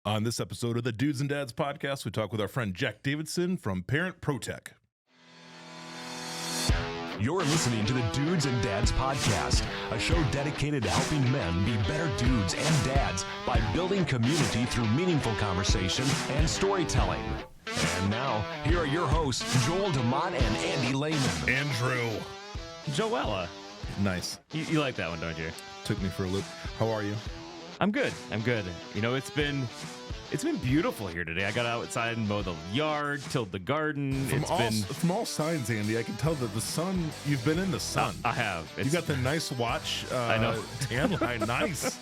On this episode of the Dudes and Dads podcast, we talk with our friend Jack Davidson from Parent ProTech. You're listening to the Dudes and Dads podcast, a show dedicated to helping men be better dudes and dads by building community through meaningful conversation and storytelling. And now, here are your hosts, Joel DeMott and Andy Lehman. Andrew. Joella. Nice. You like that one, don't you? Took me for a loop. How are you? I'm good. You know, it's been beautiful here today. I got outside and mowed the yard, tilled the garden. From all signs, Andy, I can tell that the sun, you've been in the sun. I have. You got the nice watch. I know. Tan line. Nice.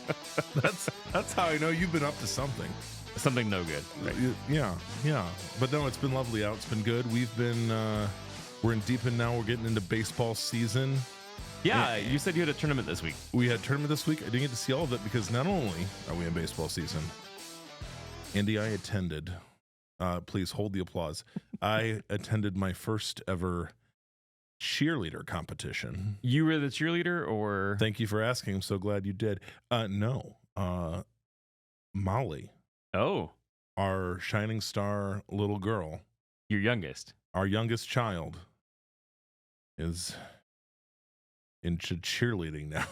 That's how I know you've been up to something. Something no good. Right? Yeah. But no, it's been lovely out. It's been good. We've been, we're in deep in now. We're getting into baseball season. Yeah, you said you had a tournament this week. We had a tournament this week. I didn't get to see all of it because not only are we in baseball season, Andy, I attended, please hold the applause. I attended my first ever cheerleader competition. You were the cheerleader, or? Thank you for asking. I'm so glad you did. No, Molly. Oh. Our shining star little girl. Your youngest. Our youngest child is into cheerleading now.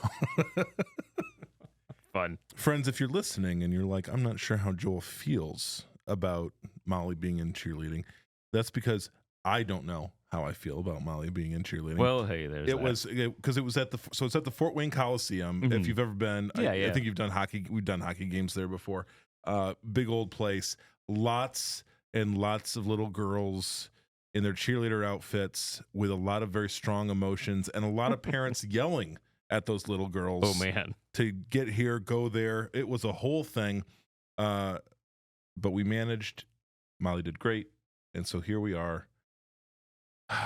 Fun. Friends, if you're listening and you're like, I'm not sure how Joel feels about Molly being in cheerleading, that's because I don't know how I feel about Molly being in cheerleading. Well, hey, there's because it was at the Fort Wayne Coliseum. Mm-hmm. If you've ever been, I think you've done hockey. We've done hockey games there before. Big old place, lots and lots of little girls in their cheerleader outfits with a lot of very strong emotions and a lot of parents yelling at those little girls. Oh man, to get here, go there. It was a whole thing. But we managed. Molly did great. And so here we are.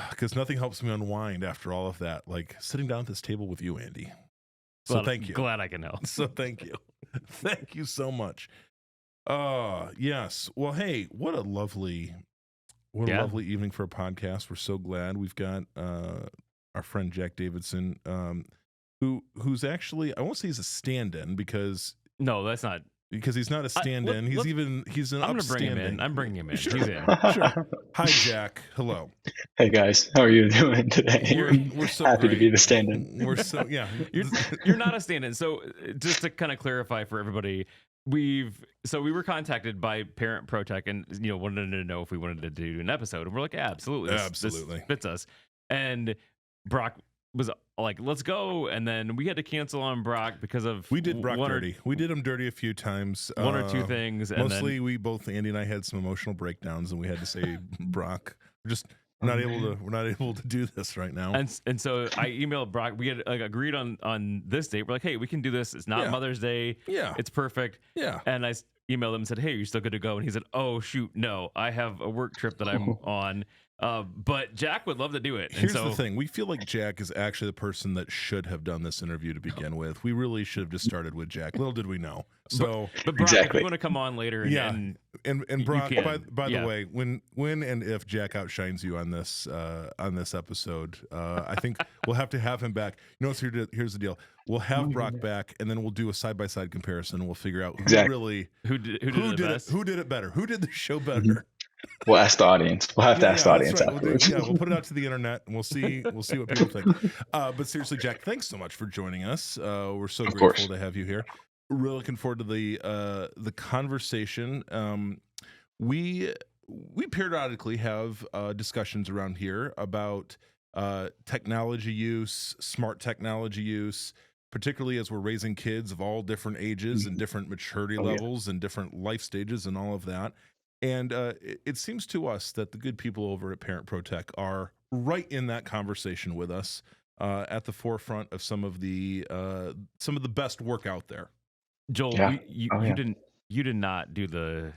Because nothing helps me unwind after all of that, like sitting down at this table with you, Andy. So thank you. Glad I can help. So thank you. Thank you so much. Yes. Well, hey, what a lovely evening for a podcast. We're so glad we've got our friend Jack Davidson, who's actually, I won't say he's a stand-in because no, that's not. Because he's not a stand-in. He's an I'm upstanding. I'm bringing him in. Sure. He's in. Sure. Hi, Jack. Hello. Hey guys, how are you doing today? We're so happy great. to be the stand-in. We're so You're not a stand-in. So just to kind of clarify for everybody, we were contacted by Parent ProTech and wanted to know if we wanted to do an episode, and we're like, yeah, absolutely, this fits us. And Brock was like, let's go, and then we had to cancel on Brock because of we did Brock dirty. We did him dirty a few times. One or two things. And mostly, Andy and I had some emotional breakdowns, and we had to say, Brock, we're not able to do this right now. And so I emailed Brock. We had agreed on this date. We're like, hey, we can do this. It's not Mother's Day. Yeah, it's perfect. Yeah. And I emailed him and said, hey, are you still good to go? And he said, oh shoot, no, I have a work trip that I'm on. But Jack would love to do it. Here's the thing. We feel like Jack is actually the person that should have done this interview to begin with. We really should have just started with Jack. Little did we know. So, but Brock, if you want to come on later, and Brock, by the way, when and if Jack outshines you on this episode, I think we'll have to have him back. Here's the deal. We'll have Brock back, and then we'll do a side-by-side comparison. We'll figure out who did it better. Who did the show better? We'll ask the audience. We'll have to ask the audience afterwards. We'll put it out to the internet, and we'll see what people think. But seriously, Jack, thanks so much for joining us. We're so grateful to have you here. Really looking forward to the conversation. We periodically have discussions around here about technology use, smart technology use, particularly as we're raising kids of all different ages and different maturity levels and different life stages and all of that. And it seems to us that the good people over at Parent ProTech are right in that conversation with us, at the forefront of some of the best work out there. Joel, you did not do the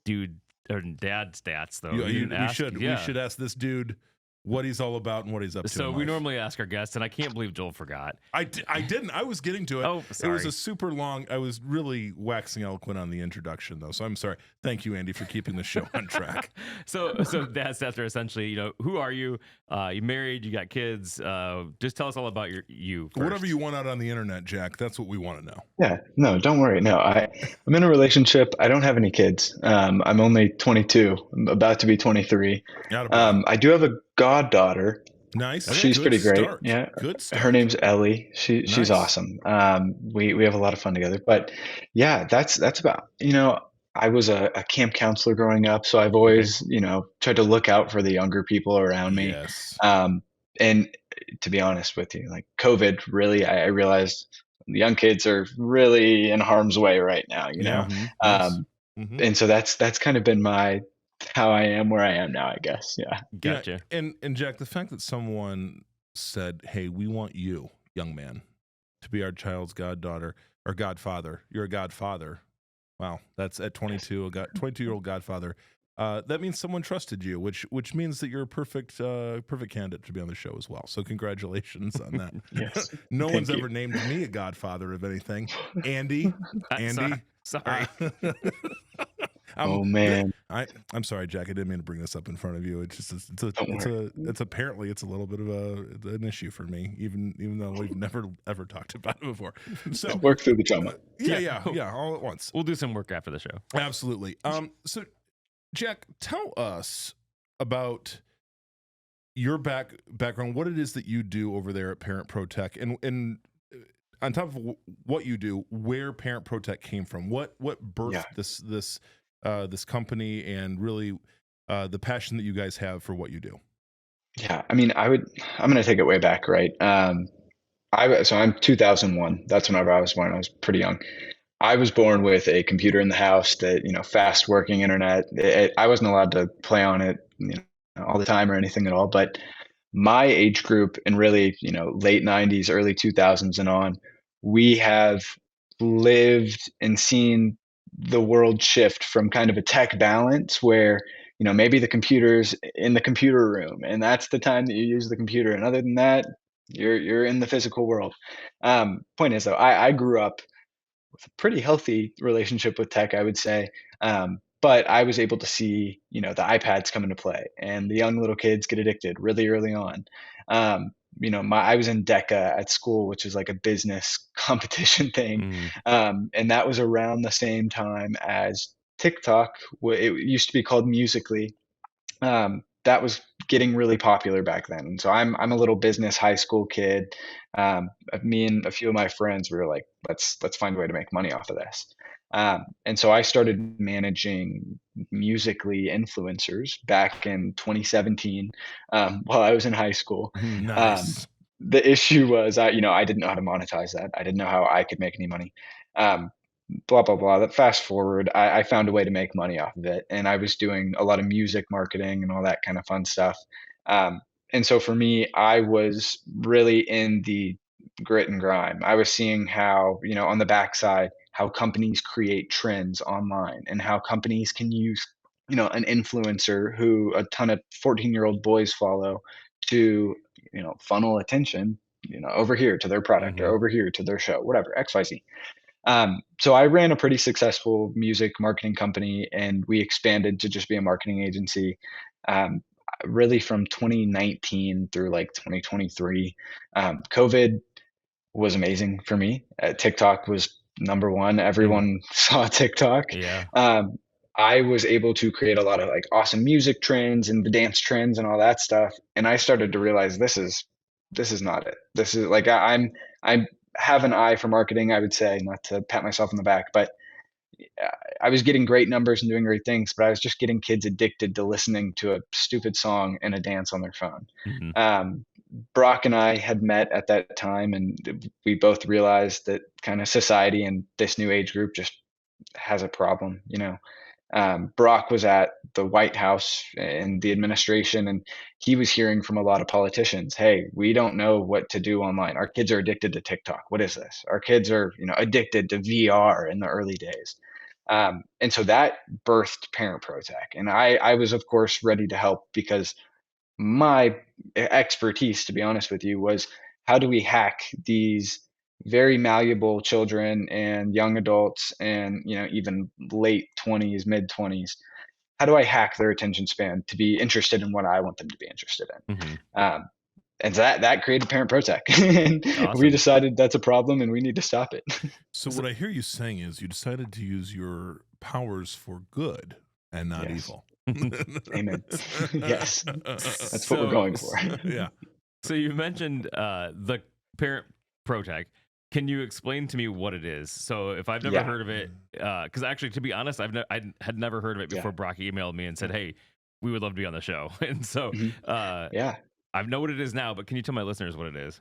dude or dad stats though. We should ask this dude what he's all about and what he's up to. So we normally ask our guests, and I can't believe Joel forgot. I didn't. I was getting to it. Oh, sorry. It was a super long. I was really waxing eloquent on the introduction, though. So I'm sorry. Thank you, Andy, for keeping the show on track. So that's after essentially, who are you? You married? You got kids? Just tell us all about you. First. Whatever you want out on the internet, Jack. That's what we want to know. Yeah, no, don't worry. No, I'm in a relationship. I don't have any kids. I'm only 22. I'm about to be 23. I do have a goddaughter. Nice. She's Good pretty great. start. Yeah. Good start. Her name's Ellie. She's Nice. awesome. We have a lot of fun together. But yeah, that's about, I was a camp counselor growing up, so I've always, tried to look out for the younger people around me. Yes. And to be honest with you, like COVID, really, I realized the young kids are really in harm's way right now, know? Mm-hmm. And so that's kind of been how I am where I am now, I guess. Yeah. Gotcha. Yeah, and Jack, the fact that someone said, "Hey, we want you, young man, to be our child's goddaughter or godfather. You're a godfather." Wow, that's at 22, a 22-year-old godfather. That means someone trusted you, which means that you're a perfect candidate to be on the show as well. So congratulations on that. Yes. No Thank one's you. ever named me a godfather of anything. Andy. Sorry. Oh man. I'm sorry, Jack. I didn't mean to bring this up in front of you. It's just it's apparently it's a little bit of an issue for me, even though we've never ever talked about it before. So work through the trauma. Yeah, all at once. We'll do some work after the show. Absolutely. So Jack, tell us about your background, what it is that you do over there at Parent ProTech, and on top of what you do, where Parent ProTech came from, what birthed this company, and really the passion that you guys have for what you do. Yeah, I mean, I'm going to take it way back, right? So I'm 2001. That's whenever I was born. I was pretty young. I was born with a computer in the house that, fast working internet. I wasn't allowed to play on it, all the time or anything at all. But my age group and really, late 90s, early 2000s and on, we have lived and seen the world shift from kind of a tech balance where, maybe the computer's in the computer room and that's the time that you use the computer. And other than that, you're in the physical world. Point is though, I grew up with a pretty healthy relationship with tech, I would say. But I was able to see, the iPads come into play and the young little kids get addicted really early on. I was in DECA at school, which is like a business competition thing. And that was around the same time as TikTok. It used to be called Musically. That was getting really popular back then. And so I'm a little business high school kid. Me and a few of my friends, we were like, let's find a way to make money off of this. And so I started managing Musically influencers back in 2017 while I was in high school. Nice. The issue was, I didn't know how to monetize that. I didn't know how I could make any money. Blah, blah, blah. That fast forward, I found a way to make money off of it. And I was doing a lot of music marketing and all that kind of fun stuff. And so for me, I was really in the grit and grime. I was seeing how, on the backside, how companies create trends online and how companies can use, an influencer who a ton of 14-year-old boys follow to, funnel attention, over here to their product or over here to their show, whatever, XYZ. So I ran a pretty successful music marketing company and we expanded to just be a marketing agency. Really from 2019 through like 2023, COVID was amazing for me. TikTok was number one. Everyone saw TikTok. Yeah. I was able to create a lot of like awesome music trends and the dance trends and all that stuff. And I started to realize this is not it. This is like, I have an eye for marketing, I would say, not to pat myself on the back, but I was getting great numbers and doing great things, but I was just getting kids addicted to listening to a stupid song and a dance on their phone. Brock and I had met at that time and we both realized that kind of society and this new age group just has a problem, Brock was at the White House and the administration, and he was hearing from a lot of politicians, hey, we don't know what to do online. Our kids are addicted to TikTok. What is this? Our kids are, addicted to VR in the early days. And so that birthed Parent ProTech. And I was, of course, ready to help because my expertise, to be honest with you, was how do we hack these very malleable children and young adults and even late 20s, mid 20s. How do I hack their attention span to be interested in what I want them to be interested Hmm. in? And so that created Parent ProTech. And we Awesome. decided that's a problem and we need to stop it. So what I hear you saying is you decided to use your powers for good and not Yes. evil. Amen. Yes. That's what we're So, going for. Yeah. so you mentioned the Parent ProTech. Can you explain to me what it is? So if I've never Yeah. heard of it, because actually, to be honest, I had never heard of it before Yeah. Brock emailed me and said, "Hey, we would love to be on the show." And so Mhm. Yeah. I know what it is now, but can you tell my listeners what it is?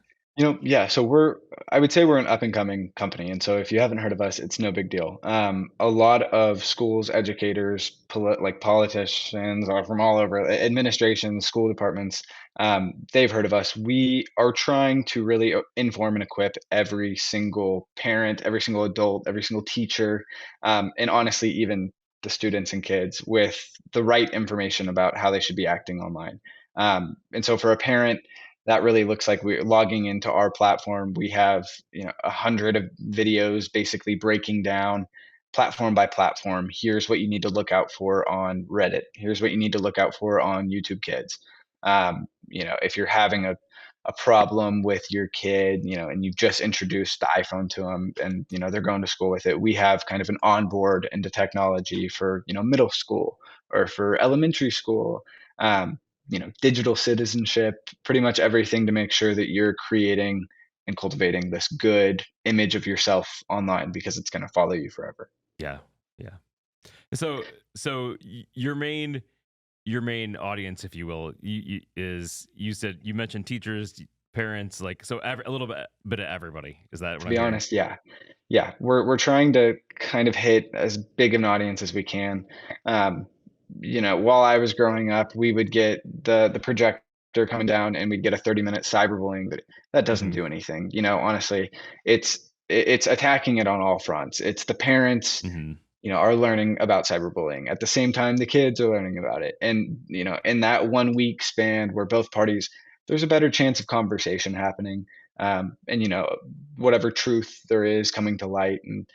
Yeah, so I would say we're an up and coming company. And so if you haven't heard of us, it's no big deal. A lot of schools, educators, like politicians are from all over, administrations, school departments, they've heard of us. We are trying to really inform and equip every single parent, every single adult, every single teacher, and honestly, even the students and kids with the right information about how they should be acting online. And so for a parent, that really looks like we're logging into our platform. We have 100 of videos basically breaking down platform by platform. Here's what you need to look out for on Reddit. Here's what you need to look out for on YouTube Kids. If you're having a problem with your kid, and you've just introduced the iPhone to them, and they're going to school with it, we have kind of an onboard into technology for middle school or for elementary school. Digital citizenship, pretty much everything to make sure that you're creating and cultivating this good image of yourself online because it's going to follow you forever. Yeah, yeah. So your main audience, if you will, is you said you mentioned teachers, parents, like so a little bit of everybody. Is that To what I'm be hearing? honest, yeah. Yeah, we're trying to kind of hit as big of an audience as we can. Um, while I was growing up, we would get the projector coming down and we'd get a 30-minute cyberbullying video. That doesn't Hmm. do anything. Honestly, it's attacking it on all fronts. It's the parents, Hmm. are learning about cyberbullying. At the same time, the kids are learning about it. And, in that 1 week span where both parties, there's a better chance of conversation happening. And, whatever truth there is coming to light and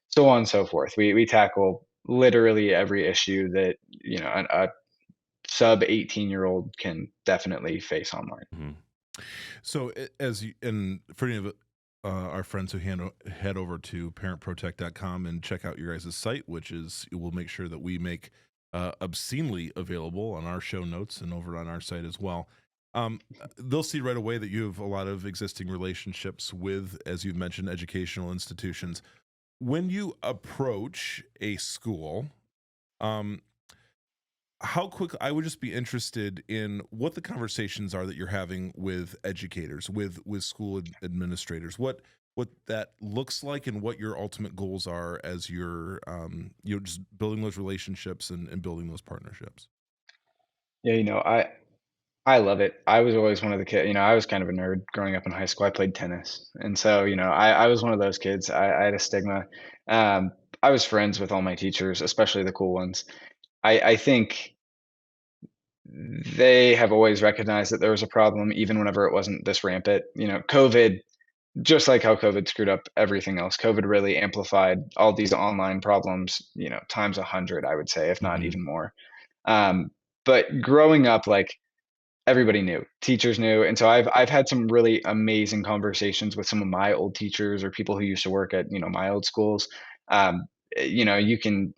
so on and so forth. We tackle literally every issue that, a sub 18-year-old can definitely face online. Hmm. So as you, and for any of our friends who head over to parentprotech.com and check out your guys' site, which is we'll make sure that we make obscenely available on our show notes and over on our site as well. They'll see right away that you have a lot of existing relationships with, as you've mentioned, educational institutions. When you approach a school, um, how quick I would just be interested in what the conversations are that you're having with educators, with school administrators, what that looks like and what your ultimate goals are as you're just building those relationships and building those partnerships. Yeah, I love it. I was always one of the kids, I was kind of a nerd growing up in high school. I played tennis. And so, I was one of those kids. I had a stigma. Um, I was friends with all my teachers, especially the cool ones. I think they have always recognized that there was a problem, even whenever it wasn't this rampant. COVID, just like how COVID screwed up everything else, COVID really amplified all these online problems, times 100, I would say, if not Hmm. even more. Um, but growing up, like, everybody knew, teachers knew, and so I've had some really amazing conversations with some of my old teachers or people who used to work at, my old schools. You can,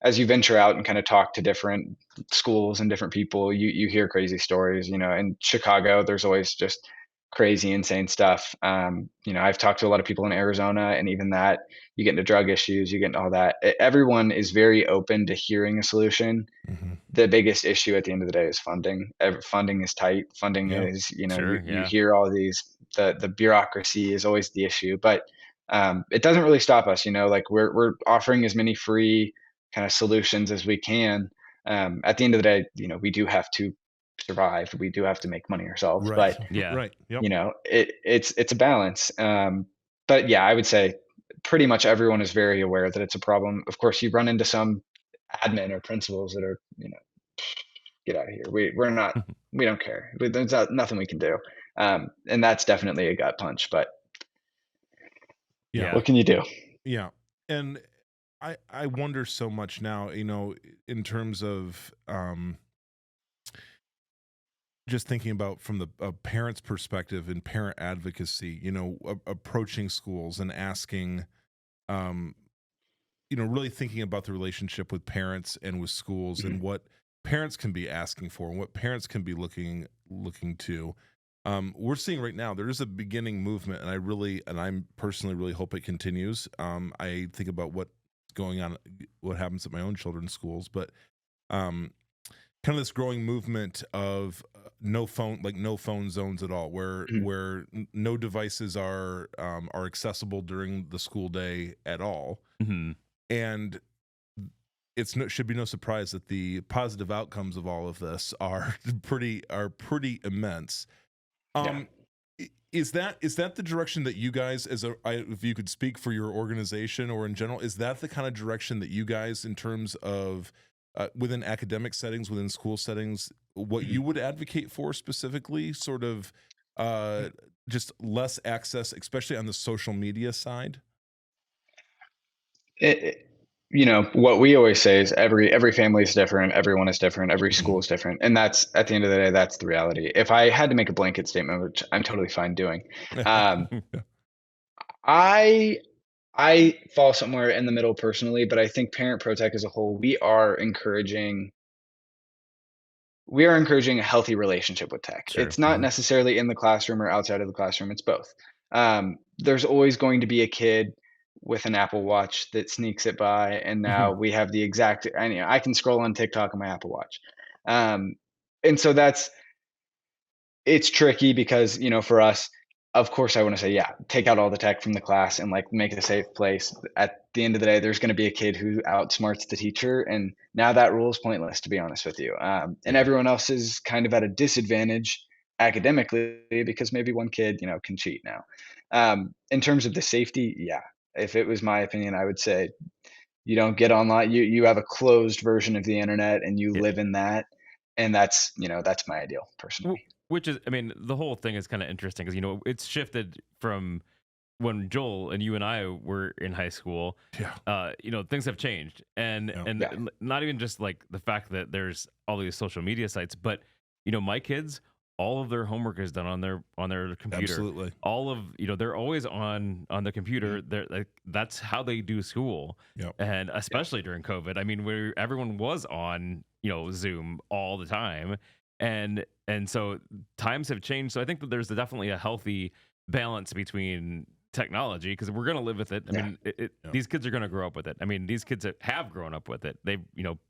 as you venture out and kind of talk to different schools and different people, you hear crazy stories. In Chicago, there's always just crazy, insane stuff. I've talked to a lot of people in Arizona, and even that, you get into drug issues, you get into all that. Everyone is very open to hearing a solution. Hmm. The biggest issue at the end of the day is funding. Funding is tight. Funding Yeah. is, Sure. you Yeah. hear all these, the bureaucracy is always the issue, but it doesn't really stop us. Like we're offering as many free kind of solutions as we can. At the end of the day, we do have to survive. We do have to make money ourselves, Right. but Yeah. Right. Yep. it's a balance. But yeah, I would say pretty much everyone is very aware that it's a problem. Of course, you run into some admin or principals that are, get out of here. We don't care. There's nothing we can do. And that's definitely a gut punch, but yeah, what can you do? Yeah. And I wonder so much now, in terms of just thinking about from the parent's perspective and parent advocacy, approaching schools and asking, really thinking about the relationship with parents and with schools and what parents can be asking for and what parents can be looking to. We're seeing right now there is a beginning movement, and I'm personally really hope it continues. I think about what's going on, what happens at my own children's schools, but kind of this growing movement of no phone zones at all, where no devices are accessible during the school day at all. And should be no surprise that the positive outcomes of all of this are pretty immense. Is that the direction that you guys, if you could speak for your organization or in general, is that the kind of direction that you guys, in terms of within academic settings, within school settings, what you would advocate for specifically, sort of just less access, especially on the social media side? What we always say is every family is different, everyone is different, every school is different, and that's, at the end of the day, that's the reality. If I had to make a blanket statement, which I'm totally fine doing, I fall somewhere in the middle personally, but I think Parent ProTech as a whole, we are encouraging a healthy relationship with tech. Sure. It's not necessarily in the classroom or outside of the classroom, it's both. There's always going to be a kid with an Apple Watch that sneaks it by, and now we have the exact, I can scroll on TikTok on my Apple Watch. And so it's tricky because, for us, of course, I want to say, yeah, take out all the tech from the class and make it a safe place. At the end of the day, there's going to be a kid who outsmarts the teacher, and now that rule is pointless, to be honest with you. And everyone else is kind of at a disadvantage academically because maybe one kid, can cheat now. In terms of the safety, yeah, if it was my opinion, I would say you don't get online. You have a closed version of the internet and you live in that, and that's my ideal personally. Which is, the whole thing is kind of interesting because, it's shifted from when Joel and you and I were in high school. Yeah. Things have changed, and not even just like the fact that there's all these social media sites, but my kids, all of their homework is done on their computer. Absolutely. All of they're always on the computer. They're that's how they do school. Yep. And especially during COVID, where everyone was on Zoom all the time. And so times have changed. So I think that there's definitely a healthy balance between technology, because we're going to live with it. These kids are going to grow up with it. These kids have grown up with it. They,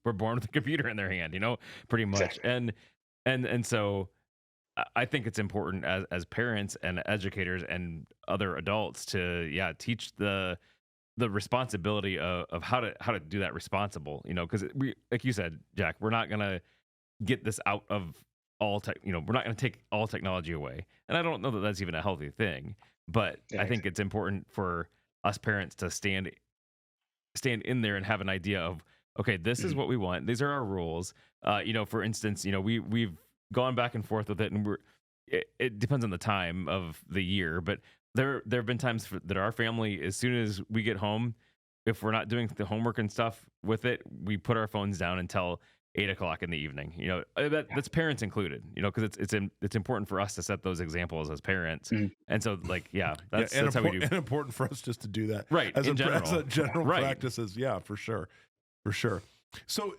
were born with a computer in their hand, pretty much. Exactly. And so I think it's important as parents and educators and other adults to, teach the responsibility of how to do that responsible, because we, like you said, Jack, we're not going to get this out of all tech, we're not going to take all technology away. And I don't know that that's even a healthy thing, but I think it's important for us parents to stand in there and have an idea of, okay, this is what we want. These are our rules. For instance, we've gone back and forth with it, and it depends on the time of the year, but there have been times that our family, as soon as we get home, if we're not doing the homework and stuff with it, we put our phones down until 8:00 in the evening. That's parents included. Because it's important for us to set those examples as parents. And so, that's how we do. And important for us just to do that, right? As a general practices, for sure. So,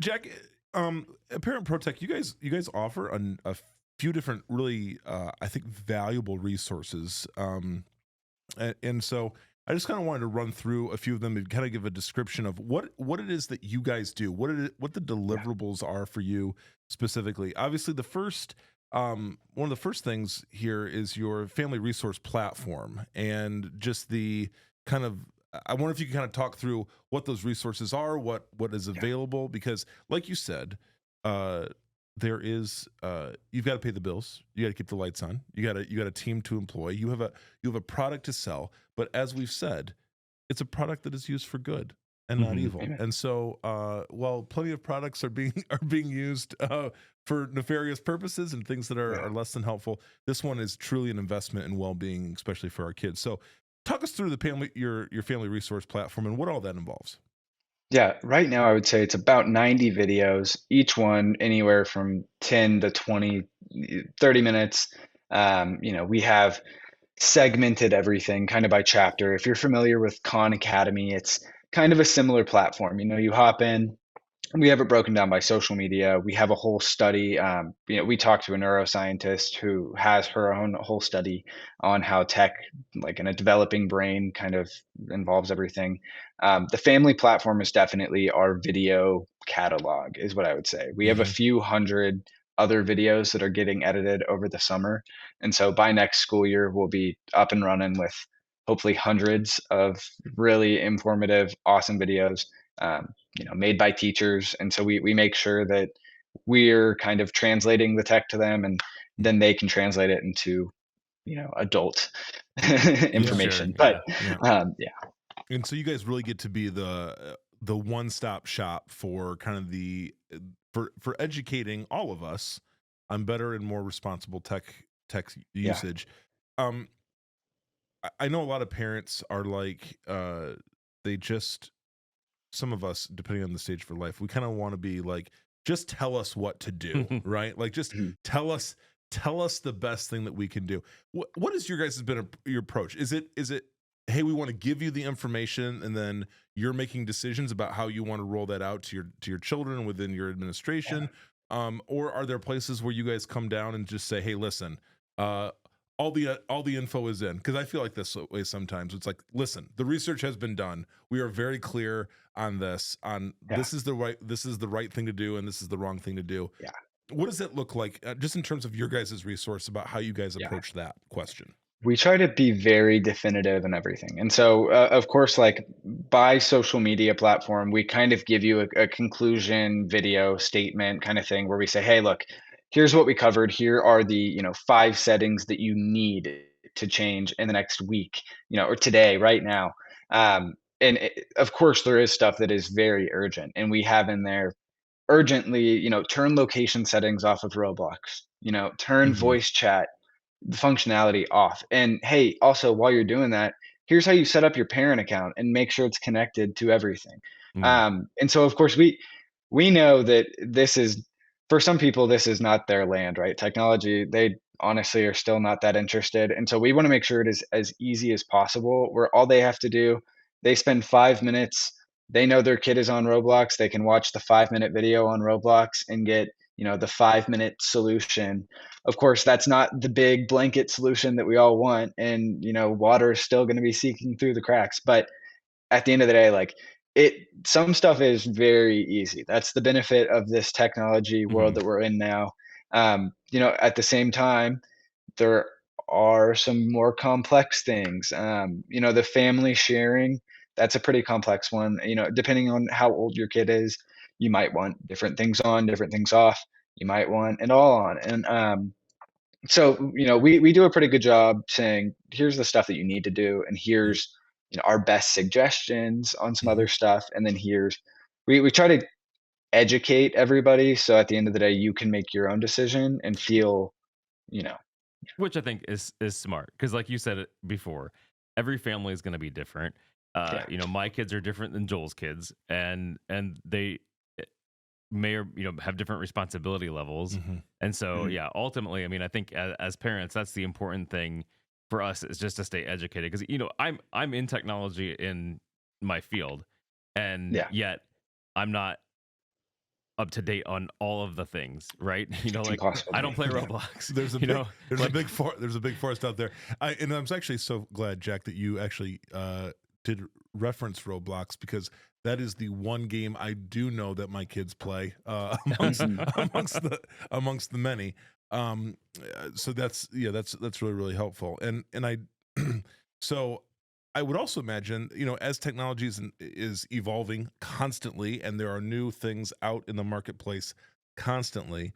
Jack, at Parent ProTech, you guys offer a few different really, I think, valuable resources. And so I just kind of wanted to run through a few of them and kind of give a description of what it is that you guys do, what the deliverables are for you specifically. Obviously, the first one of the first things here is your family resource platform, and just the kind of, I wonder if you can kind of talk through what those resources are, what is available, because like you said, there is you've got to pay the bills, you got to keep the lights on, you got a team to employ, you have a product to sell, but as we've said, it's a product that is used for good. and not evil. Amen. And so, while plenty of products are being used for nefarious purposes and things that are less than helpful, this one is truly an investment in well-being, especially for our kids. So, talk us through your family resource platform and what all that involves. Yeah, right now I would say it's about 90 videos, each one anywhere from 10 to 20, 30 minutes. We have segmented everything kind of by chapter. If you're familiar with Khan Academy, it's kind of a similar platform. You hop in, we have it broken down by social media. We have a whole study. We talked to a neuroscientist who has her own whole study on how tech, like in a developing brain, kind of involves everything. The family platform is definitely our video catalog, is what I would say. We have a Mm-hmm. few hundred other videos that are getting edited over the summer. And so by next school year, we'll be up and running with hopefully hundreds of really informative, awesome videos. Made by teachers. And so we make sure that we're kind of translating the tech to them, and then they can translate it into, adult information. Sure, Yeah. And so you guys really get to be the one-stop shop for kind of for educating all of us on better and more responsible tech usage. I know a lot of parents are like, some of us, depending on the stage for life, we kind of want to be like, just tell us what to do, right? Like, just tell us the best thing that we can do. What has your guys your approach? Is it, hey, we want to give you the information, and then you're making decisions about how you want to roll that out to your children within your administration? Or are there places where you guys come down and just say, hey, listen, all the info is in? Because I feel like this way sometimes. It's like, listen, the research has been done. We are very clear on this. This is the right thing to do, and this is the wrong thing to do. Yeah. What does it look like, just in terms of your guys' resource, about how you guys approach that question? We try to be very definitive in everything. And so, of course, like by social media platform, we kind of give you a conclusion video statement kind of thing where we say, hey, look, here's what we covered. Here are the, 5 settings that you need to change in the next week, or today, right now. Of course, there is stuff that is very urgent. And we have in there urgently, turn location settings off of Roblox, turn voice chat functionality off. And hey, also while you're doing that, here's how you set up your parent account and make sure it's connected to everything. And so of course we know that this is, for some people, this is not their land, right? Technology, they honestly are still not that interested. And so we want to make sure it is as easy as possible, where all they have to do, they spend 5 minutes, they know their kid is on Roblox, they can watch the 5-minute video on Roblox and get, the 5-minute solution. Of course, that's not the big blanket solution that we all want. And, water is still going to be seeking through the cracks. But at the end of the day, like some stuff is very easy. That's the benefit of this technology world that we're in now. At the same time, there are some more complex things. The family sharing, that's a pretty complex one. Depending on how old your kid is, you might want different things on, different things off. You might want it all on. And so, we do a pretty good job saying, here's the stuff that you need to do, and here's, our best suggestions on some other stuff. And then we try to educate everybody. So at the end of the day, you can make your own decision and feel, which I think is smart, because like you said it before, every family is going to be different. My kids are different than Joel's kids, and they may or have different responsibility levels. And so ultimately, I mean, I think as parents, that's the important thing for us, is just to stay educated, because I'm in technology in my field, and yet I'm not up to date on all of the things, right? Like I don't play Roblox. There's a big forest out there. And I'm actually so glad, Jack, that you actually did reference Roblox, because that is the one game I do know that my kids play amongst the many. So that's really, really helpful. And I so I would also imagine, as technology is evolving constantly, and there are new things out in the marketplace constantly,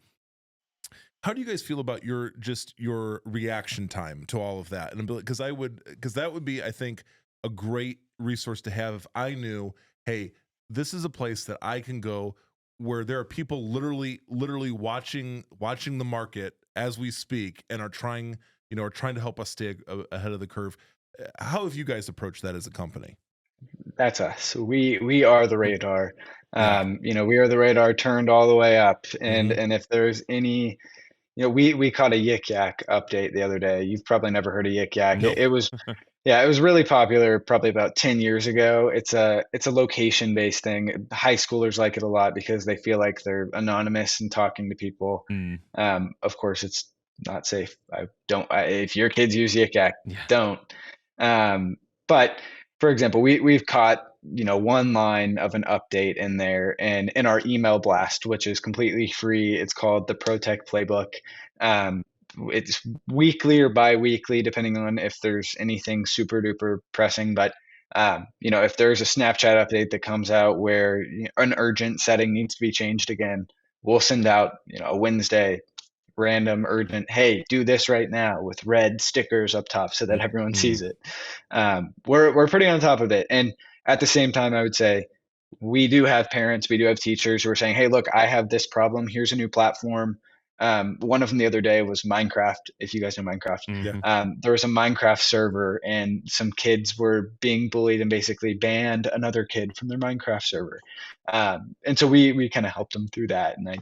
how do you guys feel about your reaction time to all of that? And because that would be, I think, a great resource to have if I knew, hey, this is a place that I can go where there are people literally watching the market as we speak and are trying to help us stay ahead of the curve. How have you guys approached that as a company? That's us. We are the radar. We are the radar turned all the way up. And if there's any, we caught a Yik Yak update the other day. You've probably never heard of Yik Yak. Nope. It was Yeah, it was really popular probably about 10 years ago. It's a location-based thing. High schoolers like it a lot because they feel like they're anonymous and talking to people. Mm. Of course, it's not safe. If your kids use Yik Yak, don't. But for example, we've caught one line of an update in there, and in our email blast, which is completely free, it's called the ProTech Playbook. It's weekly or bi-weekly, depending on if there's anything super duper pressing. But if there's a Snapchat update that comes out where an urgent setting needs to be changed again, we'll send out a Wednesday random urgent, hey, do this right now, with red stickers up top so that everyone sees it. We're pretty on top of it. And at the same time, I would say we do have parents, we do have teachers who are saying, hey, look, I have this problem. Here's a new platform. One of them the other day was Minecraft. If you guys know Minecraft, there was a Minecraft server and some kids were being bullied and basically banned another kid from their Minecraft server. And so we kind of helped them through that. And I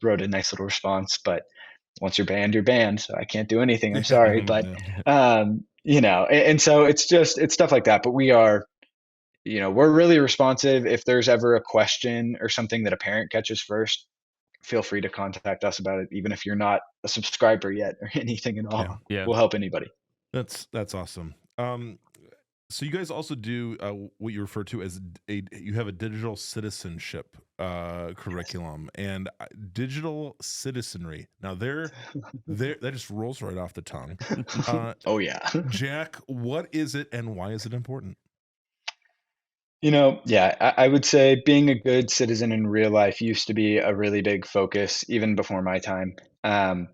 wrote a nice little response, but once you're banned, you're banned. So I can't do anything. I'm sorry. But, and so it's stuff like that. But we're really responsive. If there's ever a question or something that a parent catches first, feel free to contact us about it, even if you're not a subscriber yet or anything at all. Yeah. We'll help anybody. That's awesome. So you guys also do what you refer to as you have a digital citizenship curriculum and digital citizenry. Now that just rolls right off the tongue. Oh yeah. Jack, what is it and why is it important? I would say being a good citizen in real life used to be a really big focus even before my time. Early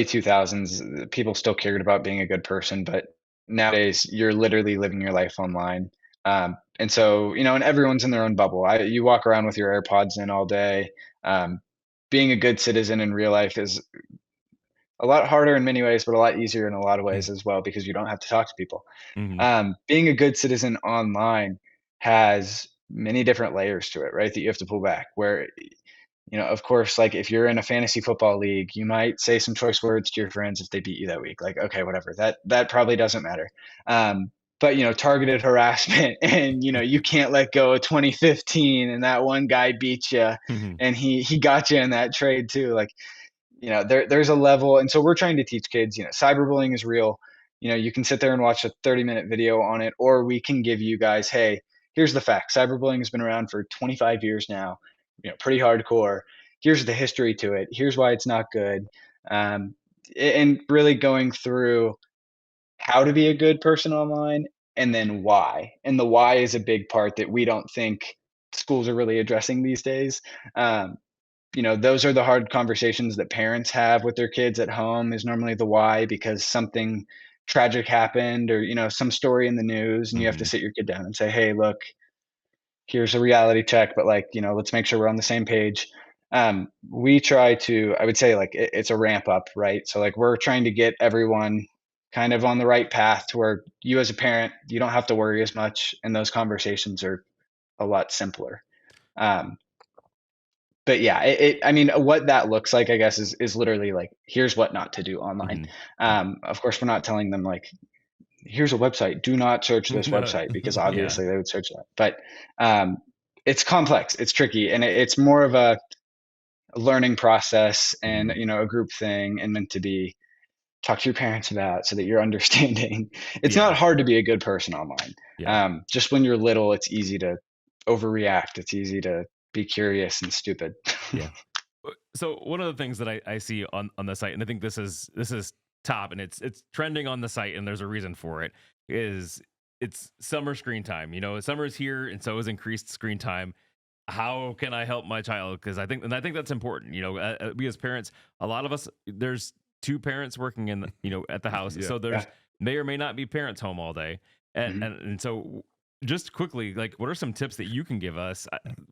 2000s, people still cared about being a good person, but nowadays you're literally living your life online. And so, and everyone's in their own bubble. You walk around with your AirPods in all day. Being a good citizen in real life is a lot harder in many ways, but a lot easier in a lot of ways as well, because you don't have to talk to people. Being a good citizen online has many different layers to it, right? That you have to pull back where, of course, like if you're in a fantasy football league, you might say some choice words to your friends if they beat you that week. Like, okay, whatever, that probably doesn't matter. But targeted harassment and, you can't let go of 2015 and that one guy beat you and he got you in that trade too. Like, there's a level. And so we're trying to teach kids, cyberbullying is real. You can sit there and watch a 30-minute video on it, or we can give you guys, hey, here's the fact. Cyberbullying has been around for 25 years now, pretty hardcore. Here's the history to it. Here's why it's not good. And really going through how to be a good person online and then why. And the why is a big part that we don't think schools are really addressing these days. Those are the hard conversations that parents have with their kids at home, is normally the why, because something tragic happened or, some story in the news, and you have to sit your kid down and say, hey, look, here's a reality check, but let's make sure we're on the same page. We try to, I would say it's a ramp up, right? So we're trying to get everyone kind of on the right path to where you as a parent, you don't have to worry as much. And those conversations are a lot simpler. But yeah, I mean, what that looks like, I guess, is literally here's what not to do online. Of course, we're not telling them here's a website, do not search this website, because obviously they would search that. But it's complex, it's tricky, and it's more of a learning process and, a group thing, and meant to be talk to your parents about so that you're understanding. It's not hard to be a good person online. Just when you're little, it's easy to overreact. It's easy to be curious and stupid. So one of the things that I see on the site, and I think this is top, and it's trending on the site, and there's a reason for it, is it's summer screen time. Summer's here, and so is increased screen time. How can I help my child? Because I think that's important. We as parents, a lot of us, there's two parents working in at the house, so there's may or may not be parents home all day, and so just quickly, like, what are some tips that you can give us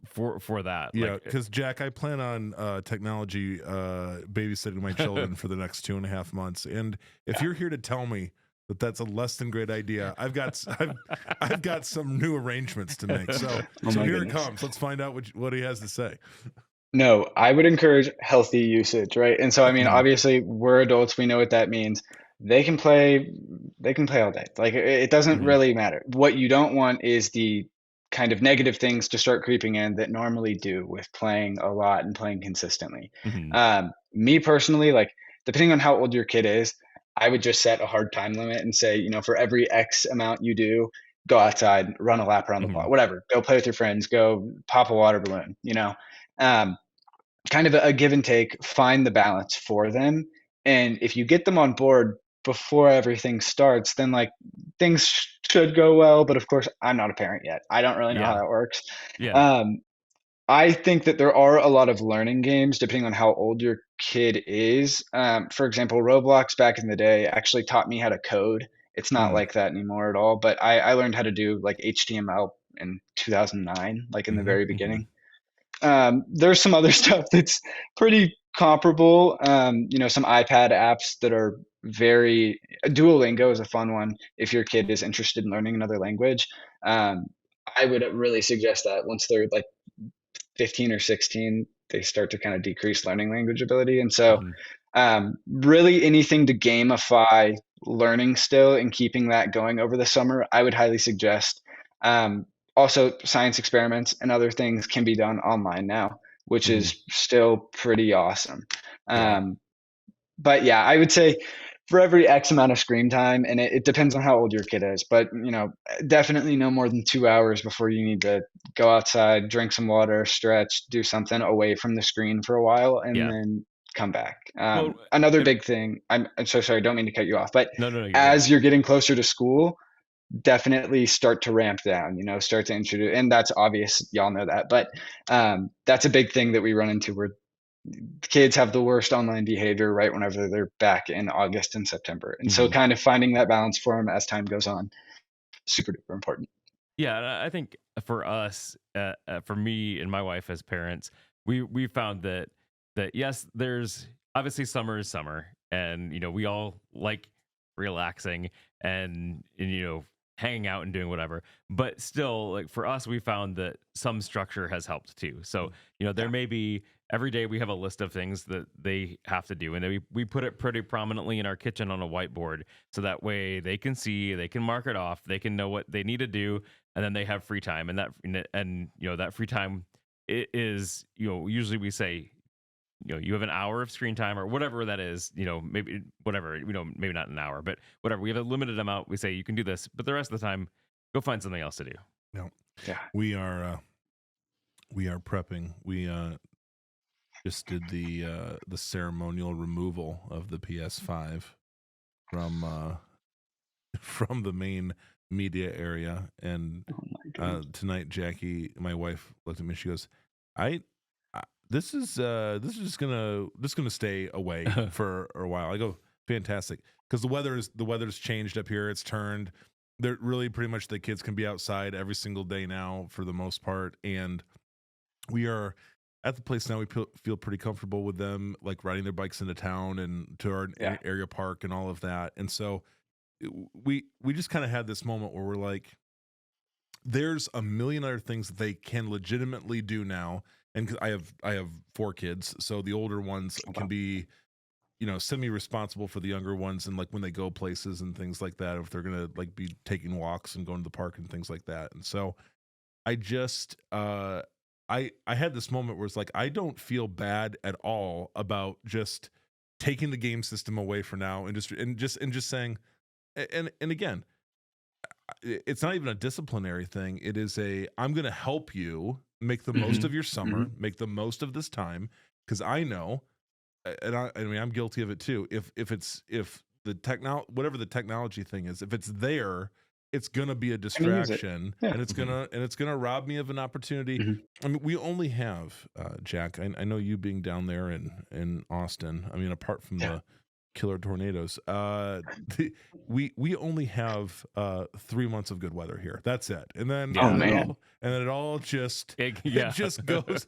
for that? Yeah, because Jack, I plan on technology babysitting my children for the next 2.5 months, and if you're here to tell me that that's a less than great idea, I've got some new arrangements to make. So here it comes. Let's find out what he has to say. No, I would encourage healthy usage, right? And so, I mean, obviously, we're adults. We know what that means. They can play all day. Like it doesn't really matter. What you don't want is the kind of negative things to start creeping in that normally do with playing a lot and playing consistently. Me personally, like depending on how old your kid is, I would just set a hard time limit and say, you know, for every X amount you do, go outside, run a lap around the block, whatever. Go play with your friends. Go pop a water balloon. You know. Kind of a give and take, find the balance for them. And if you get them on board before everything starts, then like things should go well. But of course, I'm not a parent yet. I don't really know how that works. I think that there are a lot of learning games depending on how old your kid is. For example, Roblox back in the day actually taught me how to code. It's not like that anymore at all. But I learned how to do like HTML in 2009, like in the very beginning. There's some other stuff that's pretty comparable. You know, some iPad apps that are Duolingo is a fun one if your kid is interested in learning another language. I would really suggest that once they're like 15 or 16, they start to kind of decrease learning language ability. And so really anything to gamify learning still and keeping that going over the summer, I would highly suggest. Also, science experiments and other things can be done online now, which is still pretty awesome. But yeah, I would say for every X amount of screen time, and it depends on how old your kid is, but you know, definitely no more than 2 hours before you need to go outside, drink some water, stretch, do something away from the screen for a while, and then come back. Another big thing, I'm so sorry, don't mean to cut you off, but as you're getting closer to school, definitely start to ramp down, you know, start to introduce, and that's obvious, y'all know that, but that's a big thing that we run into where kids have the worst online behavior right whenever they're back in August and September. And so kind of finding that balance for them as time goes on, super duper important. Yeah, I think for us, for me and my wife as parents, we found that yes, there's obviously summer is summer, and you know, we all like relaxing and you know, hanging out and doing whatever, but still, like for us, we found that some structure has helped too. So you know, there may be every day we have a list of things that they have to do, and then we put it pretty prominently in our kitchen on a whiteboard, so that way they can see, they can mark it off, they can know what they need to do, and then they have free time. And you know, that free time is, you know, usually we say, you know, you have an hour of screen time or whatever that is, you know, maybe whatever, you know, maybe not an hour, but whatever. We have a limited amount. We say you can do this, but the rest of the time, go find something else to do. No, we are prepping. We just did the ceremonial removal of the PS5 from the main media area, and tonight Jackie, my wife, looked at me. She goes, This is just gonna stay away for a while. I go, fantastic, because the weather's changed up here. It's turned. They're really pretty much the kids can be outside every single day now for the most part, and we are at the place now. We feel pretty comfortable with them, like riding their bikes into town and to our area park and all of that. And so we just kind of had this moment where we're like, there's a million other things that they can legitimately do now. And I have 4 kids, so the older ones can be, you know, semi-responsible for the younger ones, and like when they go places and things like that, if they're gonna like be taking walks and going to the park and things like that. And so I just I had this moment where it's like, I don't feel bad at all about just taking the game system away for now and just saying, and again, it's not even a disciplinary thing. It is I'm going to help you make the most of your summer, make the most of this time, because I know, and I mean, I'm guilty of it too. If whatever the technology thing is, if it's there, it's going to be a distraction, and it's gonna rob me of an opportunity. I mean, we only have Jack. I know you being down there in Austin. I mean, apart from killer tornadoes. We only have 3 months of good weather here. That's it. And then it all just it just goes.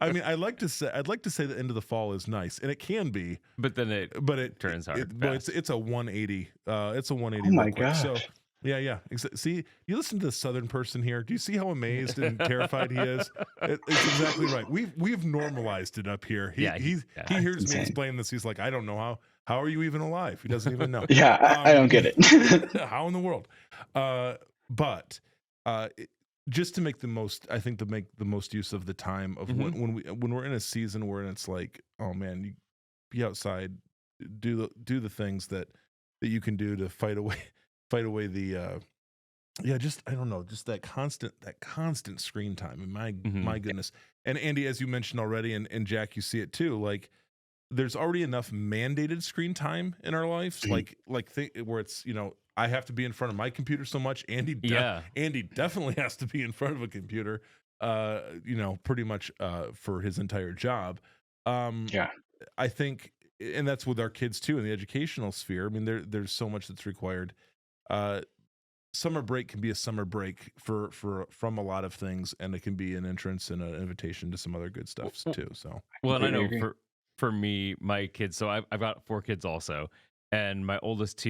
I mean, I'd like to say the end of the fall is nice, and it can be, but then it turns hard. It's a 180. It's a 180. Oh my real quick. gosh. So yeah. See, you listen to the Southern person here. Do you see how amazed and terrified he is? It's exactly right. We've normalized it up here. He hears me explain this. He's like, I don't know how are you even alive? He doesn't even know. I don't get it. How in the world? But just to make the most, I think, to make the most use of the time of when we're in a season where it's like, oh man, you be outside, do the things that you can do to fight away the just I don't know, just that constant screen time. And my goodness. And Andy, as you mentioned already, and Jack, you see it too, like there's already enough mandated screen time in our lives, where it's, I have to be in front of my computer so much. Andy definitely has to be in front of a computer, pretty much for his entire job. I think, and that's with our kids too in the educational sphere. I mean, there's so much that's required. Summer break can be a summer break from a lot of things, and it can be an entrance and an invitation to some other good stuff too. So and I know for me, my kids. So I've got 4 kids also, and my oldest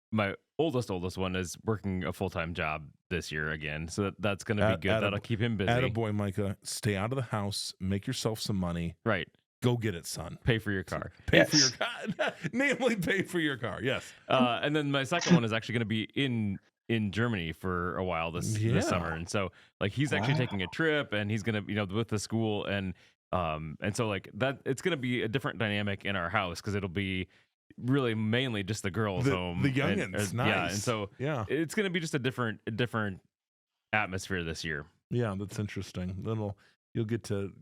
one is working a full-time job this year again. So that's going to be good. That'll keep him busy. Attaboy, Micah. Stay out of the house. Make yourself some money. Right. Go get it, son. Pay for your car. Pay for your car. Namely, pay for your car. Yes. And then my second one is actually going to be in Germany for a while this summer, and so like he's actually taking a trip, and he's going to with the school, and so like that it's going to be a different dynamic in our house because it'll be really mainly just the girls home, the youngins. Nice. Yeah, and so it's going to be just a different atmosphere this year. Yeah, that's interesting. You'll get to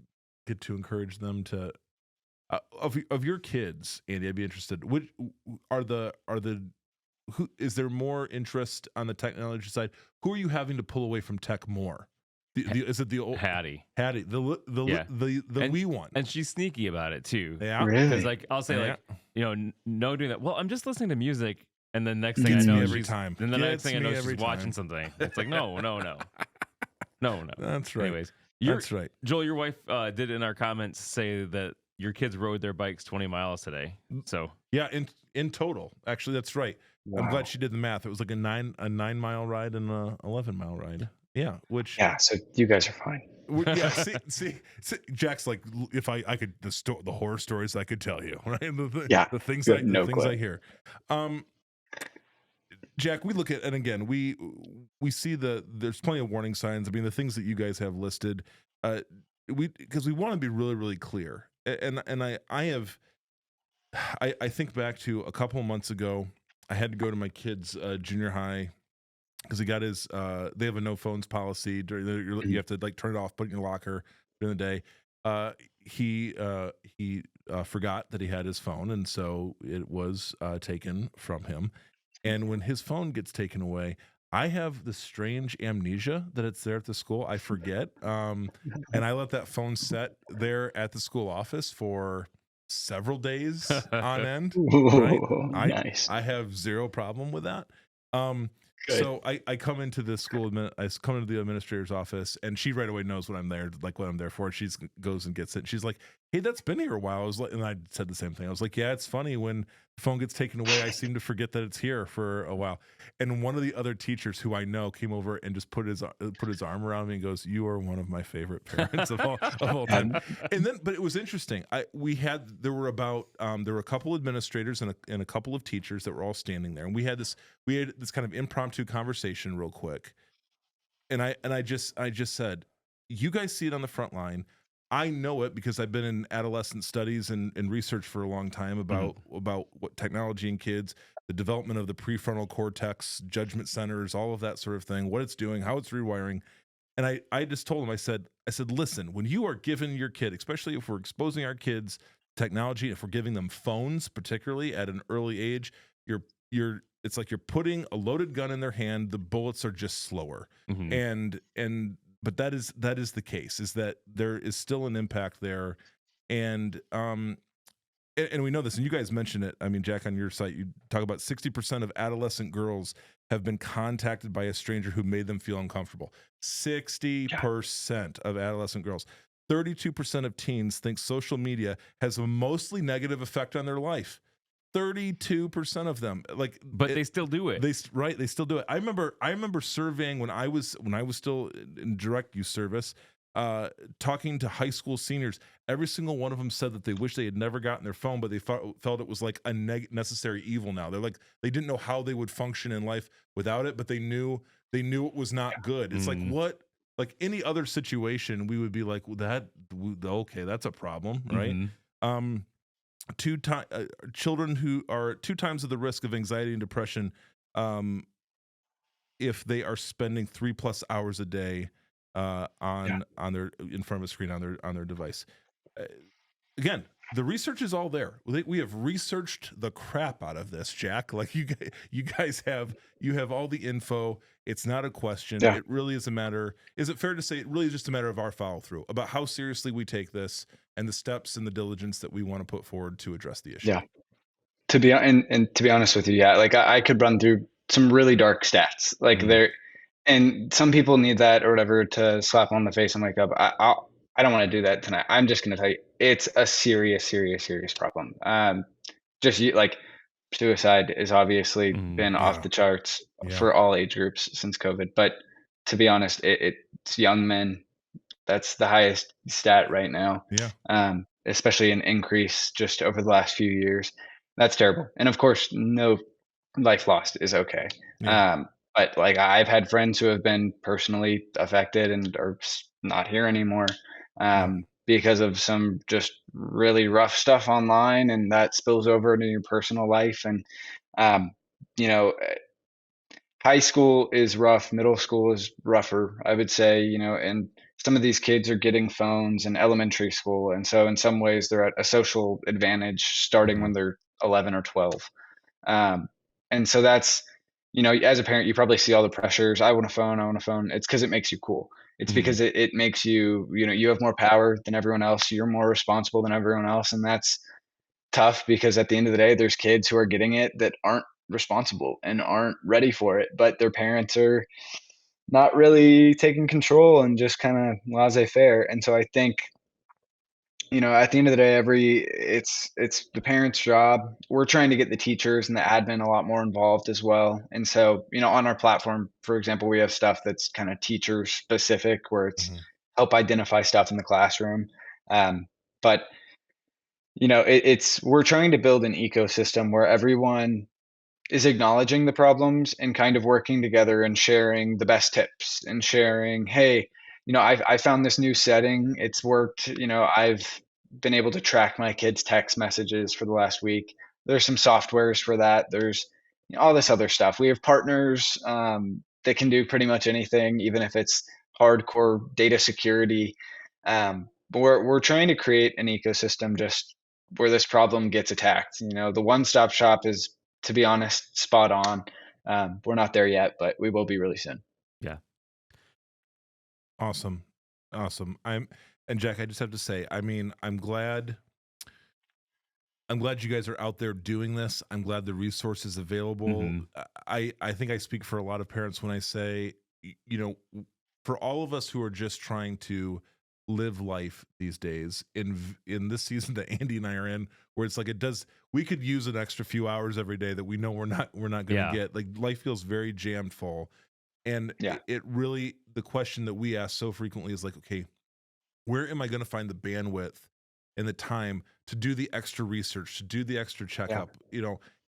encourage them to. Of your kids, Andy, I'd be interested. Which who is there more interest on the technology side? Who are you having to pull away from tech more? Is it the old Hattie, the wee one? And she's sneaky about it too. Yeah, really. Because like I'll say no doing that. Well, I'm just listening to music, and the next thing I know, next thing I know, she's watching something. It's like no. That's right. Anyways, that's right. Joel, your wife did in our comments say that your kids rode their bikes 20 miles today. So yeah, in total, actually, that's right. Wow. I'm glad she did the math. It was like a 9 mile ride and a 11 mile ride. Yeah, so you guys are fine. Yeah, see, Jack's like, if I could the horror stories I could tell you, right? The things I hear. Jack, we look at, and again, we see there's plenty of warning signs. I mean, the things that you guys have listed, because we want to be really, really clear. And I think back to a couple of months ago, I had to go to my kid's junior high because he got his. They have a no phones policy. You have to like turn it off, put it in your locker during the day. He forgot that he had his phone, and so it was taken from him. And when his phone gets taken away, I have the strange amnesia that it's there at the school. I forget, and I let that phone set there at the school office for several days on end. Right? Nice. I have zero problem with that. So I come into the school, I come into the administrator's office, and she right away knows what I'm there for. She goes and gets it. She's like, "Hey, that's been here a while." And I said the same thing. I was like, "Yeah, it's funny when the phone gets taken away, I seem to forget that it's here for a while." And one of the other teachers who I know came over and just put his arm around me and goes, "You are one of my favorite parents of all time." And then, but it was interesting. There were a couple administrators and a couple of teachers that were all standing there, and we had this kind of impromptu conversation real quick. And I just said, "You guys see it on the front line. I know it because I've been in adolescent studies and research for a long time about what technology in kids, the development of the prefrontal cortex, judgment centers, all of that sort of thing, what it's doing, how it's rewiring." And I just told him, I said, "Listen, when you are giving your kid, especially if we're exposing our kids to technology, if we're giving them phones, particularly at an early age, it's like you're putting a loaded gun in their hand. The bullets are just slower." But that is the case, is that there is still an impact there. And and we know this, and you guys mentioned it. I mean, Jack, on your site, you talk about 60% of adolescent girls have been contacted by a stranger who made them feel uncomfortable. 60% of adolescent girls. 32% of teens think social media has a mostly negative effect on their life. 32% of them, they still do it. They still do it. I remember surveying when I was still in direct use service, talking to high school seniors. Every single one of them said that they wish they had never gotten their phone, but they felt it was like a necessary evil now. They're like, they didn't know how they would function in life without it, but they knew it was not good. It's like any other situation, we would be like, well, okay, that's a problem, right? Children who are 2 times of the risk of anxiety and depression, if they are spending 3+ hours a day on their in front of a screen on their device. Again, the research is all there. We have researched the crap out of this, Jack. Like you guys have all the info. It's not a question. Yeah. It really is a matter. Is it fair to say it really is just a matter of our follow through about how seriously we take this and the steps and the diligence that we want to put forward to address the issue? Yeah. To be honest with you, like I could run through some really dark stats, like there, and some people need that or whatever to slap on the face and wake up. I don't want to do that tonight. I'm just going to tell you, it's a serious problem. Like suicide has obviously been off the charts for all age groups since COVID. But to be honest, it's young men. That's the highest stat right now. Yeah. Especially an increase just over the last few years. That's terrible. And of course, no life lost is okay. Yeah. But like I've had friends who have been personally affected and are not here anymore because of some just really rough stuff online, and that spills over into your personal life. And you know, high school is rough, middle school is rougher, I would say, and some of these kids are getting phones in elementary school. And so in some ways they're at a social advantage starting when they're 11 or 12. And so that's, as a parent, you probably see all the pressures. I want a phone. It's because it makes you cool. It's because it makes you, you have more power than everyone else. You're more responsible than everyone else. And that's tough because at the end of the day, there's kids who are getting it that aren't responsible and aren't ready for it, but their parents are not really taking control and just kind of laissez-faire. And so I think, at the end of the day, it's the parents' job. We're trying to get the teachers and the admin a lot more involved as well. And so, on our platform, for example, we have stuff that's kind of teacher specific where it's help identify stuff in the classroom. But we're trying to build an ecosystem where everyone is acknowledging the problems and kind of working together and sharing the best tips and sharing, hey, I found this new setting. It's worked. I've been able to track my kids' text messages for the last week. There's some softwares for that. There's all this other stuff. We have partners that can do pretty much anything, even if it's hardcore data security. But we're trying to create an ecosystem just where this problem gets attacked. The one-stop shop is, to be honest, spot on. We're not there yet, but we will be really soon. Yeah. Awesome. And Jack, I just have to say, I mean, I'm glad you guys are out there doing this. I'm glad the resource is available. I think I speak for a lot of parents when I say, for all of us who are just trying to live life these days in this season that Andy and I are in, where it's like we could use an extra few hours every day that we know we're not going to get. Like life feels very jammed full. And it really, the question that we ask so frequently is like, okay, where am I going to find the bandwidth and the time to do the extra research, to do the extra checkup,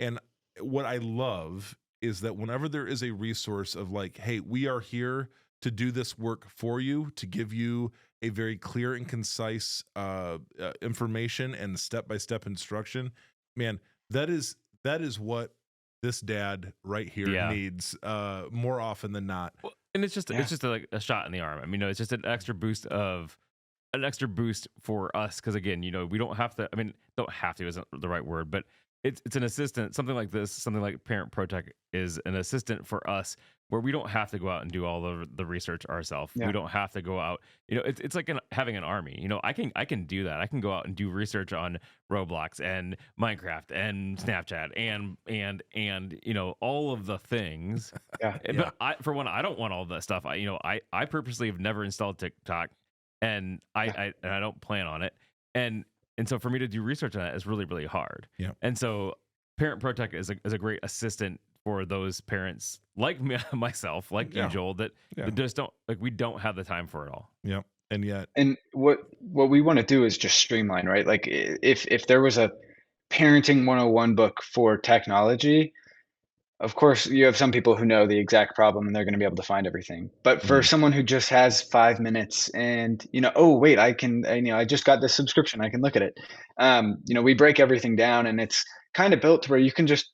and what I love is that whenever there is a resource of like, hey, we are here to do this work for you, to give you a very clear and concise information and step-by-step instruction, man, that is what this dad right here needs more often than not. Well, and it's just like a shot in the arm. I mean, it's just an extra boost for us because again, we don't have to. I mean, don't have to isn't the right word, but it's an assistant. Something like this, something like Parent ProTech is an assistant for us, where we don't have to go out and do all of the research ourselves. Yeah. We don't have to go out. It's like having an army. I can do that. I can go out and do research on Roblox and Minecraft and Snapchat and all of the things. Yeah. But I don't want all that stuff. I purposely have never installed TikTok, and I don't plan on it. And so for me to do research on that is really, really hard. Yeah. And so Parent ProTech is a great assistant for those parents like me, myself, like you, Joel, that just we don't have the time for it all. Yeah. And what we want to do is just streamline, right? Like if there was a parenting 101 book for technology, of course you have some people who know the exact problem and they're going to be able to find everything. But for someone who just has 5 minutes and, oh wait, I just got this subscription, I can look at it. We break everything down, and it's kind of built to where you can just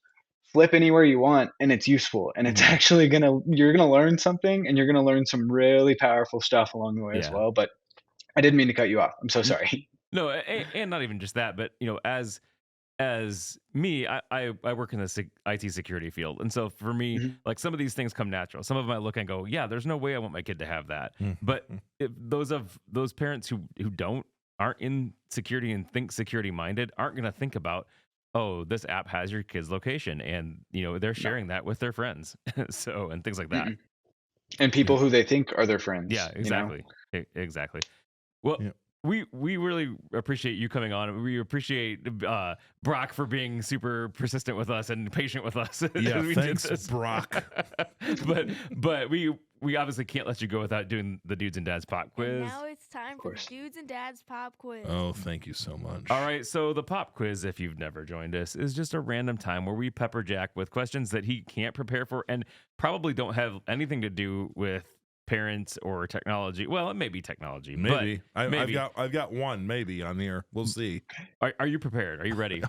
flip anywhere you want and it's useful, and it's actually you're gonna learn something, and you're gonna learn some really powerful stuff along the way as well. But I didn't mean to cut you off. I'm so sorry. No, and not even just that, but as me, I work in the IT security field, and so for me, like some of these things come natural. Some of them I look and go, yeah, there's no way I want my kid to have that. But if those parents who aren't in security and think security minded aren't going to think about, oh, this app has your kid's location, and they're sharing that with their friends, so and things like that, and people who they think are their friends. Yeah, exactly, exactly. Well, we really appreciate you coming on. We appreciate Brock for being super persistent with us and patient with us. Yeah, thanks, Brock. but we obviously can't let you go without doing the Dudes and Dads Pop Quiz. And now it's time for the Dudes and Dads Pop Quiz. Oh, thank you so much. All right, so the Pop Quiz, if you've never joined us, is just a random time where we pepper Jack with questions that he can't prepare for and probably don't have anything to do with parents or technology. Well, it may be technology. Maybe. But maybe. I've got one maybe on here. We'll see. Are you prepared? Are you ready?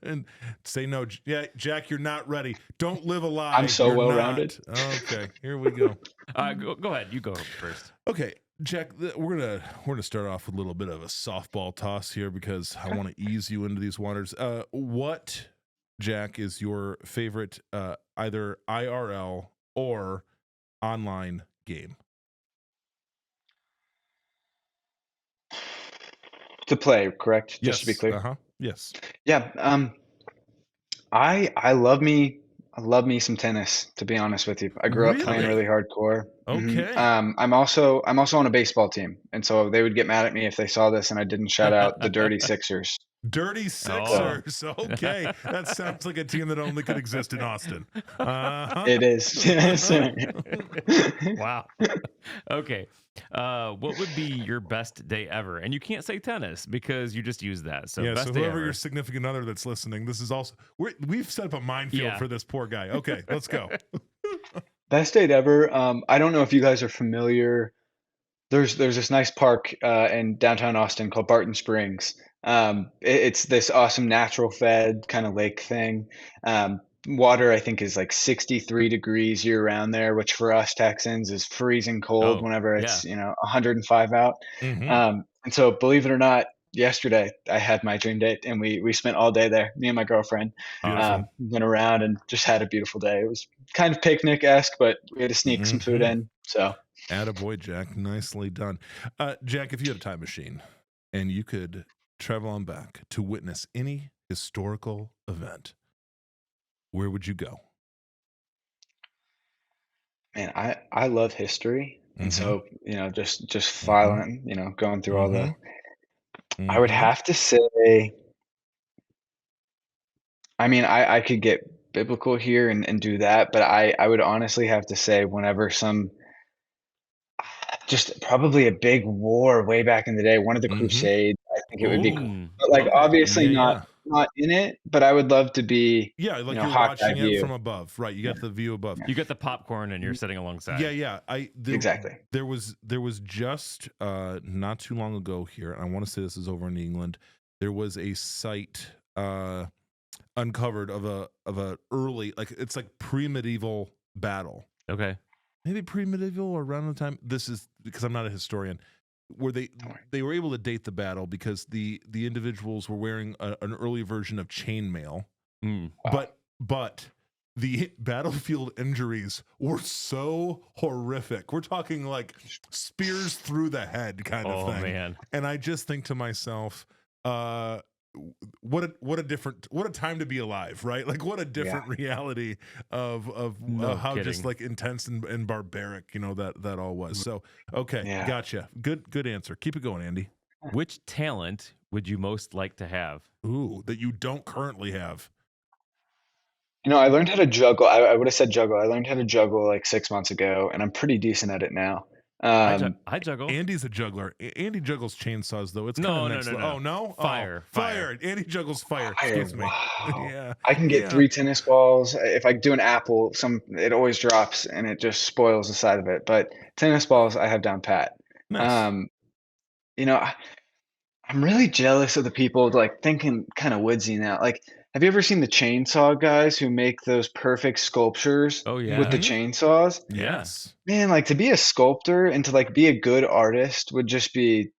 And say no. Yeah, Jack, you're not ready. Don't live a lie. I'm so well-rounded. Okay, here we go. Go ahead. You go first. Okay, Jack, we're gonna start off with a little bit of a softball toss here because I want to ease you into these waters. What, Jack, is your favorite either IRL or online game? To play, correct? Yes. Just to be clear. Yes. Yeah. I love me some tennis, to be honest with you. I grew up playing really hardcore. Okay. I'm also on a baseball team, and so they would get mad at me if they saw this and I didn't shout out the Dirty Sixers. Dirty Sixers. Oh. Okay. That sounds like a team that only could exist in Austin. It is. Yes. Wow. Okay. What would be your best day ever? And you can't say tennis because you just used that. So best so day whoever ever. your significant other that's listening, this is also we've set up a minefield for this poor guy. Okay, let's go. Best date ever. I don't know if you guys are familiar. There's this nice park in downtown Austin called Barton Springs. It's this awesome natural fed kind of lake thing. Water, I think, is like 63 degrees year round there, which for us Texans is freezing cold whenever it's 105 out. And so, believe it or not, yesterday I had my dream date, and we spent all day there, me and my girlfriend. Went around and just had a beautiful day. It was kind of picnic-esque, but we had to sneak some food in. So, attaboy, Jack, nicely done. Jack, if you had a time machine and you could travel on back to witness any historical event, where would you go? Man, I love history, and so just filing, going through all the. I would have to say. I mean, I could get biblical here and do that, but I would honestly have to say whenever just probably a big war way back in the day, one of the Crusades. I think it would be cool. But like obviously not in it, but I would love to be like you're watching it from above. Right. You got the view above. You get the popcorn and you're sitting alongside. Yeah. Exactly. There was just not too long ago here, and I want to say this is over in England. There was a site uncovered of a early, like it's like pre-medieval battle. Okay. Maybe pre-medieval or around the time. This is because I'm not a historian. Where they were able to date the battle because the individuals were wearing an early version of chainmail, Wow. But the battlefield injuries were so horrific. We're talking like spears through the head of thing. Man. And I just think to myself, what a time to be alive, right? Like what a different reality of how kidding. Just like intense and barbaric, that all was. So, okay. Gotcha. Good answer. Keep it going, Andy. Which talent would you most like to have? Ooh, that you don't currently have. I learned how to juggle. I would have said juggle. I learned how to juggle like 6 months ago, and I'm pretty decent at it now. I juggle. Andy's a juggler. Andy juggles chainsaws, though. It's no. Oh, no? Fire. Andy juggles fire. Excuse me. Wow. Yeah. I can get 3 tennis balls. If I do an apple, it always drops, and it just spoils the side of it. But tennis balls, I have down pat. Nice. I'm really jealous of the people like thinking kind of woodsy now. Like, have you ever seen the chainsaw guys who make those perfect sculptures with the chainsaws? Yes. Man, like to be a sculptor and to like be a good artist would just be,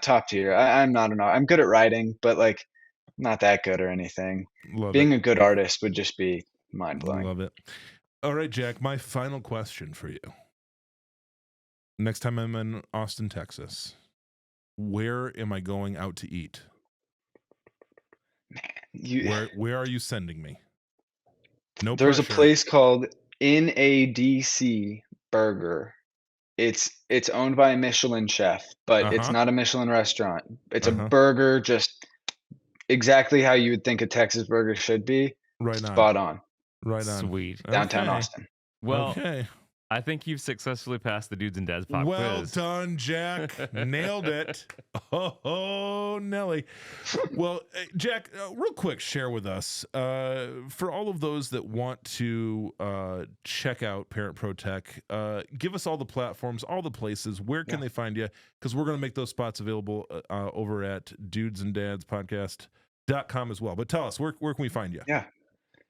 top tier. I'm not I'm good at writing, but like not that good or anything. Being a good artist would just be mind blowing. Love it. All right, Jack, my final question for you. Next time I'm in Austin, Texas, where am I going out to eat? Where are you sending me? No There's pressure. A place called NADC Burger. It's owned by a Michelin chef, but it's not a Michelin restaurant. It's a burger just exactly how you would think a Texas burger should be. Right on. Spot on. Right on. Sweet. Downtown Austin. Well, I think you've successfully passed the Dudes and Dads pop quiz. Well done, Jack. Nailed it. Oh, Nelly. Well, Jack, real quick, share with us, for all of those that want to check out Parent ProTech, give us all the platforms, all the places. Where can they find you? Because we're going to make those spots available over at dudesanddadspodcast.com as well. But tell us, where can we find you?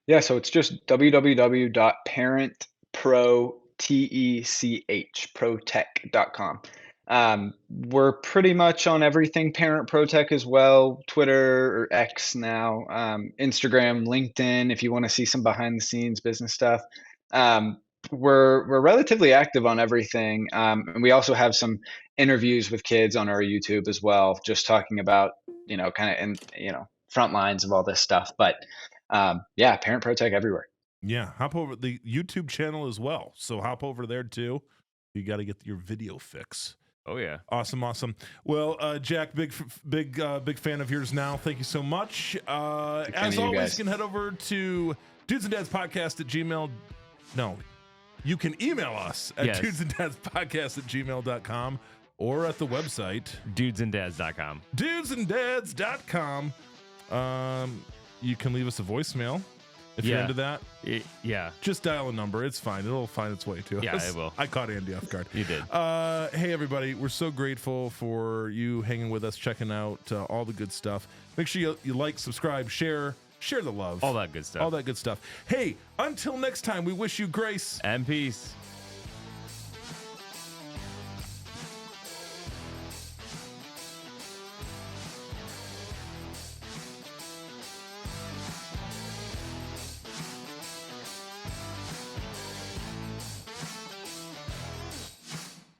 Yeah, so it's just protech.com. We're pretty much on everything Parent ProTech as well, Twitter or X now, Instagram, LinkedIn, if you want to see some behind the scenes business stuff. We're relatively active on everything. And we also have some interviews with kids on our YouTube as well, just talking about, front lines of all this stuff. But Parent ProTech everywhere. Yeah, hop over the YouTube channel as well. So hop over there too. You got to get your video fix. Oh yeah, awesome. Well, Jack, big fan of yours now. Thank you so much. As always, you can head over to dudesanddadspodcast@gmail. No, you can email us at dudesanddadspodcast@gmail.com or at the website dudesanddads.com. Dudesanddads.com. You can leave us a voicemail. If you're into that, just dial a number. It's fine. It'll find its way to us. Yeah, it will. I caught Andy off guard. You did. Hey, everybody. We're so grateful for you hanging with us, checking out all the good stuff. Make sure you like, subscribe, share the love. All that good stuff. Hey, until next time, we wish you grace and peace.